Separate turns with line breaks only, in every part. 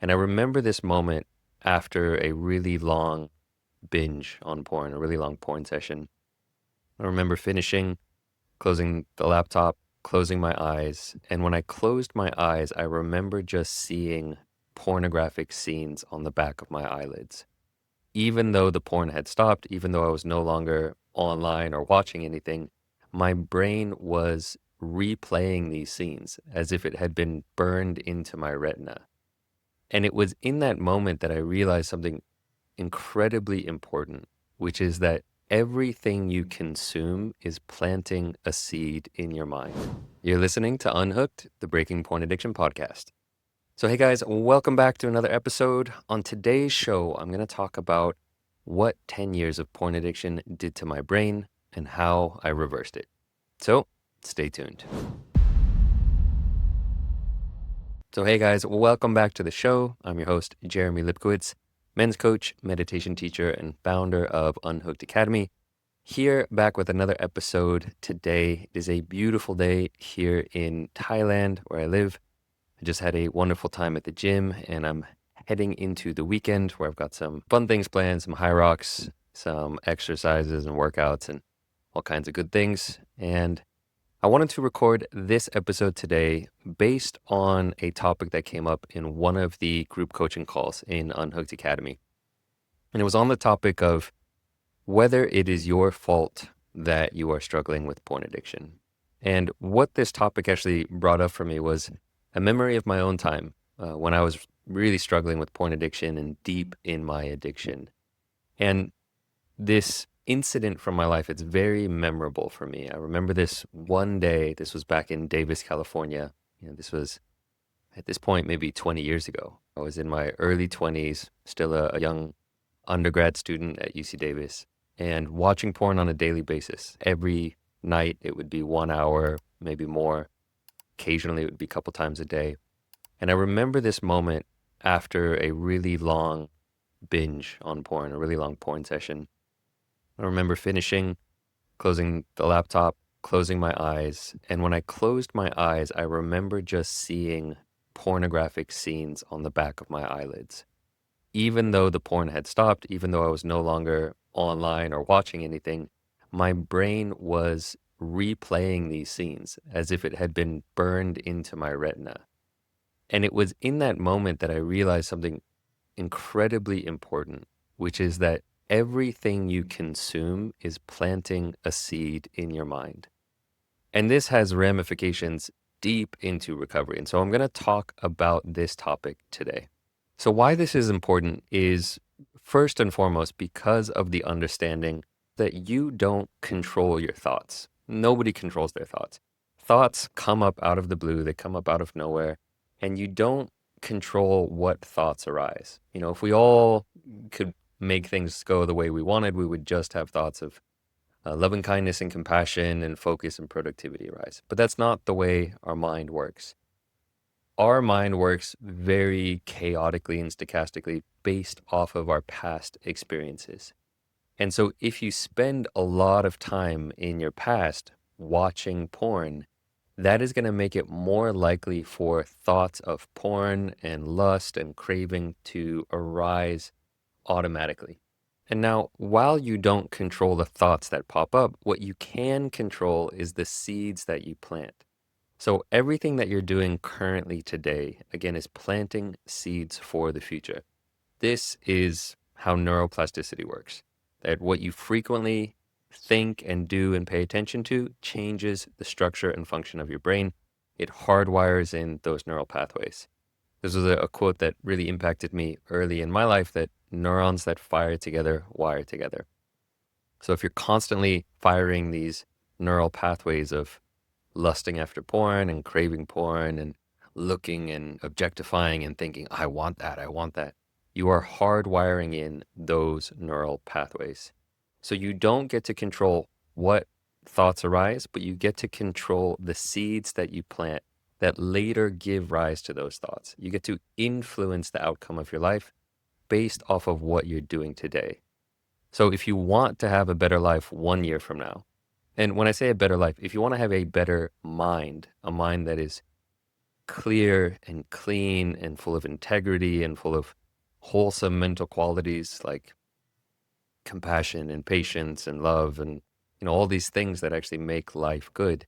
And I remember this moment after a really long binge on porn, a really long porn session. I remember finishing, closing the laptop, closing my eyes. And when I closed my eyes, I remember just seeing pornographic scenes on the back of my eyelids. Even though the porn had stopped, even though I was no longer online or watching anything, my brain was replaying these scenes as if it had been burned into my retina. And it was in that moment that I realized something incredibly important, which is that everything you consume is planting a seed in your mind. You're listening to Unhooked, the Breaking Porn Addiction podcast. So, hey guys, welcome back to another episode. On today's show, I'm going to talk about what 10 years of porn addiction did to my brain and how I reversed it. So, stay tuned. So, hey guys, welcome back to the show. I'm your host, Jeremy Lipkowitz, men's coach, meditation teacher, and founder of Unhooked Academy. Here, back with another episode today. It is a beautiful day here in Thailand, where I live. I just had a wonderful time at the gym, and I'm heading into the weekend where I've got some fun things planned, some high rocks, some exercises and workouts, and all kinds of good things. And I wanted to record this episode today based on a topic that came up in one of the group coaching calls in Unhooked Academy. And it was on the topic of whether it is your fault that you are struggling with porn addiction. And what this topic actually brought up for me was a memory of my own time when I was really struggling with porn addiction and deep in my addiction. And this incident from my life, it's very memorable for me. I remember this one day. This was back in Davis, California. This was at this point maybe 20 years ago. I was in my early 20s, still a young undergrad student at UC Davis, and watching porn on a daily basis. Every night it would be 1 hour, maybe more. Occasionally it would be a couple times a day. And I remember this moment after a really long binge on porn, a really long porn session. I remember finishing, closing the laptop, closing my eyes. And when I closed my eyes, I remember just seeing pornographic scenes on the back of my eyelids. Even though the porn had stopped, even though I was no longer online or watching anything, my brain was replaying these scenes as if it had been burned into my retina. And it was in that moment that I realized something incredibly important, which is that everything you consume is planting a seed in your mind. And this has ramifications deep into recovery. And so I'm going to talk about this topic today. So why this is important is first and foremost because of the understanding that you don't control your thoughts. Nobody controls their thoughts. Thoughts come up out of the blue, they come up out of nowhere, and you don't control what thoughts arise. If we all could make things go the way we wanted, we would just have thoughts of loving kindness and compassion and focus and productivity arise. But that's not the way our mind works. Our mind works very chaotically and stochastically based off of our past experiences. And so if you spend a lot of time in your past watching porn, that is going to make it more likely for thoughts of porn and lust and craving to arise automatically. And now, while you don't control the thoughts that pop up, what you can control is the seeds that you plant. So everything that you're doing currently today, again, is planting seeds for the future. This is how neuroplasticity works. That what you frequently think and do and pay attention to changes the structure and function of your brain. It hardwires in those neural pathways. This was a quote that really impacted me early in my life, that neurons that fire together wire together. So if you're constantly firing these neural pathways of lusting after porn and craving porn and looking and objectifying and thinking, I want that, you are hardwiring in those neural pathways. So you don't get to control what thoughts arise, but you get to control the seeds that you plant that later give rise to those thoughts. You get to influence the outcome of your life based off of what you're doing today. So if you want to have a better life 1 year from now, and when I say a better life, if you want to have a better mind, a mind that is clear and clean and full of integrity and full of wholesome mental qualities like compassion and patience and love and all these things that actually make life good.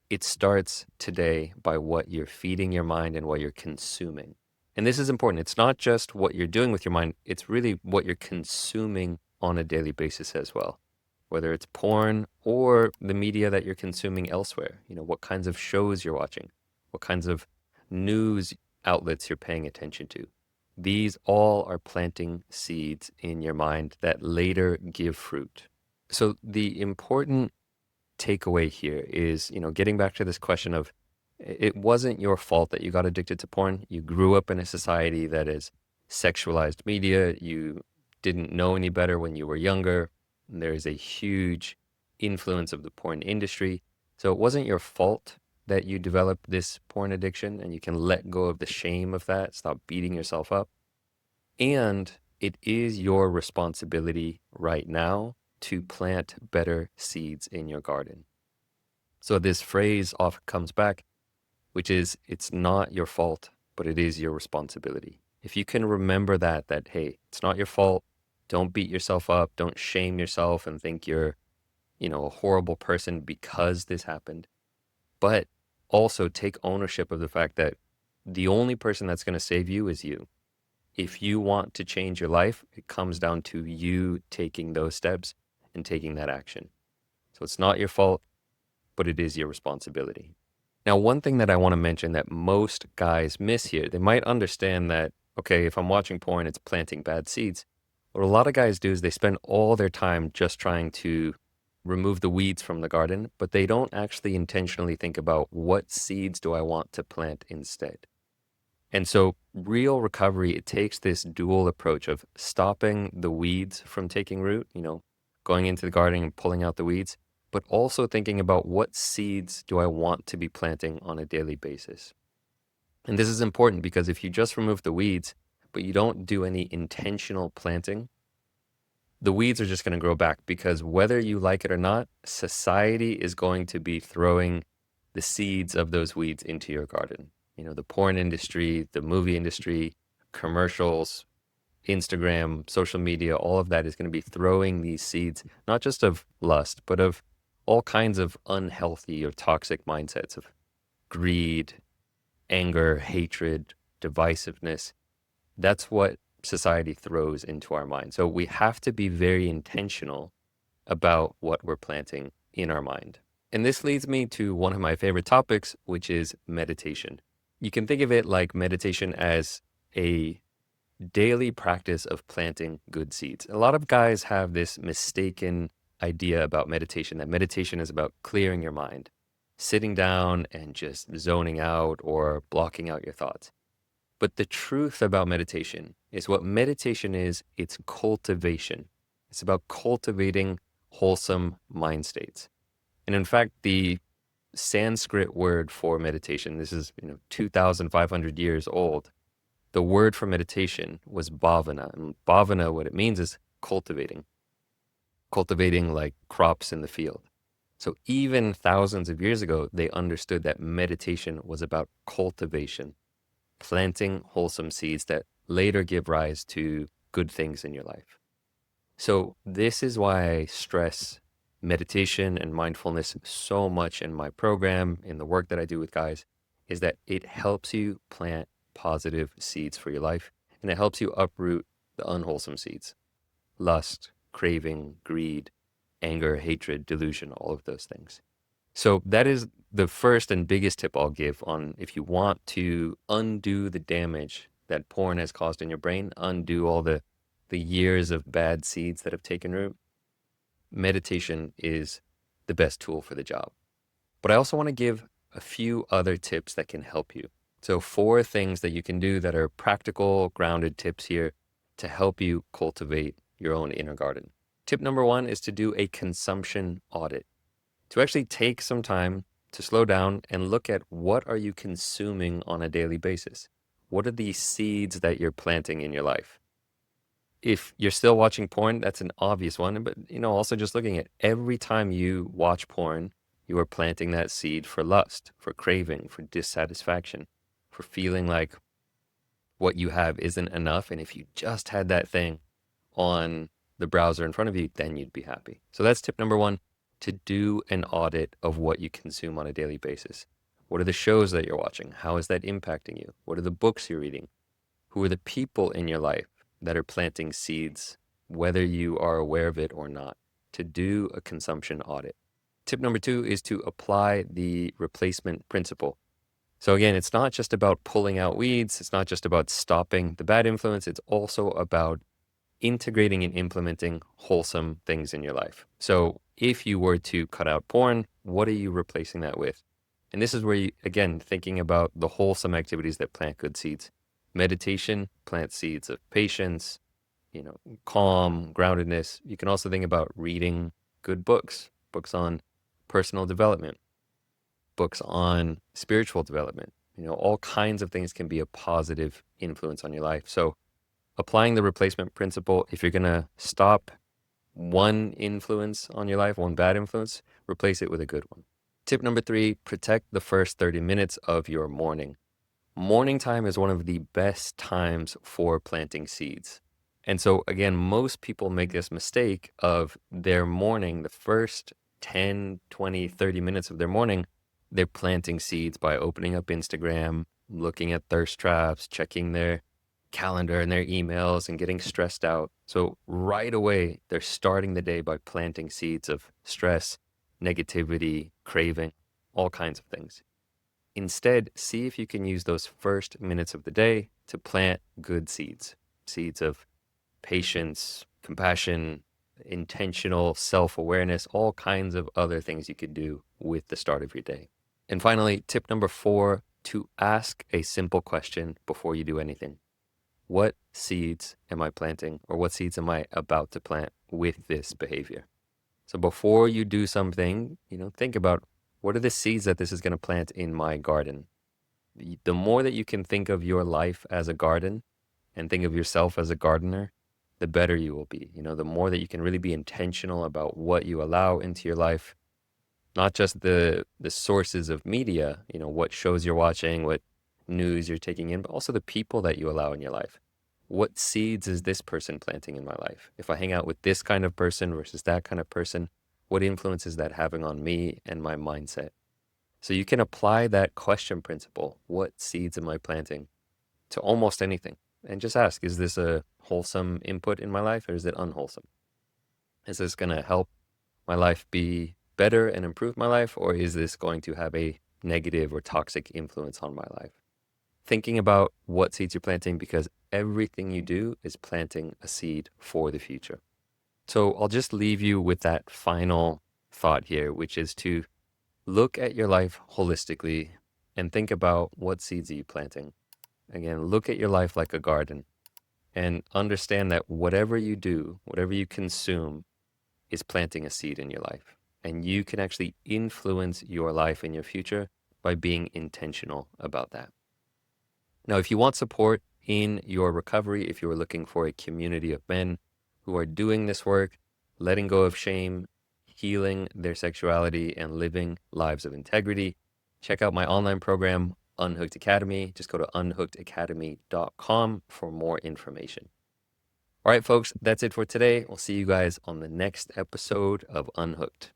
It starts today by what you're feeding your mind and what you're consuming. And this is important. It's not just what you're doing with your mind, it's really what you're consuming on a daily basis as well. Whether it's porn or the media that you're consuming elsewhere, what kinds of shows you're watching, what kinds of news outlets you're paying attention to. These all are planting seeds in your mind that later give fruit. So the important takeaway here is, getting back to this question of it wasn't your fault that you got addicted to porn. You grew up in a society that is sexualized media. You didn't know any better when you were younger. There is a huge influence of the porn industry. So it wasn't your fault that you developed this porn addiction, and you can let go of the shame of that. Stop beating yourself up. And it is your responsibility right now to plant better seeds in your garden. So this phrase often comes back, which is, it's not your fault, but it is your responsibility. If you can remember that, hey, it's not your fault. Don't beat yourself up. Don't shame yourself and think you're, a horrible person because this happened. But also take ownership of the fact that the only person that's going to save you is you. If you want to change your life, it comes down to you taking those steps and taking that action. So it's not your fault, but it is your responsibility. Now, one thing that I want to mention that most guys miss here, they might understand that, okay, if I'm watching porn, it's planting bad seeds. What a lot of guys do is they spend all their time just trying to remove the weeds from the garden, but they don't actually intentionally think about what seeds do I want to plant instead. And so real recovery, it takes this dual approach of stopping the weeds from taking root, going into the garden and pulling out the weeds, but also thinking about what seeds do I want to be planting on a daily basis. And this is important because if you just remove the weeds, but you don't do any intentional planting, the weeds are just going to grow back, because whether you like it or not, society is going to be throwing the seeds of those weeds into your garden. The porn industry, the movie industry, commercials, Instagram, social media, all of that is going to be throwing these seeds, not just of lust, but of all kinds of unhealthy or toxic mindsets of greed, anger, hatred, divisiveness. That's what society throws into our mind. So we have to be very intentional about what we're planting in our mind. And this leads me to one of my favorite topics, which is meditation. You can think of it like meditation as a daily practice of planting good seeds. A lot of guys have this mistaken idea about meditation, that meditation is about clearing your mind, sitting down and just zoning out or blocking out your thoughts. But the truth about meditation is what meditation is, it's cultivation. It's about cultivating wholesome mind states. And in fact, the Sanskrit word for meditation, this is 2,500 years old. The word for meditation was bhavana. And bhavana, what it means is cultivating like crops in the field. So even thousands of years ago, they understood that meditation was about cultivation, planting wholesome seeds that later give rise to good things in your life. So this is why I stress meditation and mindfulness so much in my program, in the work that I do with guys, is that it helps you plant positive seeds for your life, and it helps you uproot the unwholesome seeds: lust, craving, greed, anger, hatred, delusion, all of those things. So that is the first and biggest tip I'll give on if you want to undo the damage that porn has caused in your brain, undo all the years of bad seeds that have taken root. Meditation is the best tool for the job. But I also want to give a few other tips that can help you. So 4 things that you can do that are practical, grounded tips here to help you cultivate your own inner garden. Tip number 1 is to do a consumption audit. To actually take some time to slow down and look at what are you consuming on a daily basis. What are the seeds that you're planting in your life? If you're still watching porn, that's an obvious one. But, also just looking at every time you watch porn, you are planting that seed for lust, for craving, for dissatisfaction, for feeling like what you have isn't enough. And if you just had that thing on the browser in front of you, then you'd be happy. So that's tip number one, to do an audit of what you consume on a daily basis. What are the shows that you're watching? How is that impacting you? What are the books you're reading? Who are the people in your life that are planting seeds, whether you are aware of it or not? To do a consumption audit. Tip number two is to apply the replacement principle. So again, it's not just about pulling out weeds. It's not just about stopping the bad influence. It's also about integrating and implementing wholesome things in your life. So if you were to cut out porn, what are you replacing that with? And this is where you, again, thinking about the wholesome activities that plant good seeds. Meditation plants seeds of patience, calm, groundedness. You can also think about reading good books, books on personal development, books on spiritual development. All kinds of things can be a positive influence on your life. So applying the replacement principle, if you're going to stop one influence on your life, one bad influence, replace it with a good one. Tip number three, protect the first 30 minutes of your morning. Morning time is one of the best times for planting seeds. And so again, most people make this mistake of their morning, the first 10, 20, 30 minutes of their morning, they're planting seeds by opening up Instagram, looking at thirst traps, checking their calendar and their emails and getting stressed out. So right away, they're starting the day by planting seeds of stress, negativity, craving, all kinds of things. Instead, see if you can use those first minutes of the day to plant good seeds, seeds of patience, compassion, intentional self-awareness, all kinds of other things you could do with the start of your day. And finally, tip number four, to ask a simple question before you do anything. What seeds am I planting, or what seeds am I about to plant with this behavior? So before you do something, think about, what are the seeds that this is going to plant in my garden? The more that you can think of your life as a garden and think of yourself as a gardener, the better you will be. The more that you can really be intentional about what you allow into your life, not just the sources of media, what shows you're watching, what news you're taking in, but also the people that you allow in your life. What seeds is this person planting in my life? If I hang out with this kind of person versus that kind of person, what influence is that having on me and my mindset? So you can apply that question principle, what seeds am I planting, to almost anything. And just ask, is this a wholesome input in my life, or is it unwholesome? Is this going to help my life be better and improve my life, or is this going to have a negative or toxic influence on my life? Thinking about what seeds you're planting, because everything you do is planting a seed for the future. So I'll just leave you with that final thought here, which is to look at your life holistically and think about, what seeds are you planting? Again, look at your life like a garden and understand that whatever you do, whatever you consume, is planting a seed in your life. And you can actually influence your life and your future by being intentional about that. Now, if you want support in your recovery, if you are looking for a community of men who are doing this work, letting go of shame, healing their sexuality, and living lives of integrity, check out my online program, Unhooked Academy. Just go to unhookedacademy.com for more information. All right, folks, that's it for today. We'll see you guys on the next episode of Unhooked.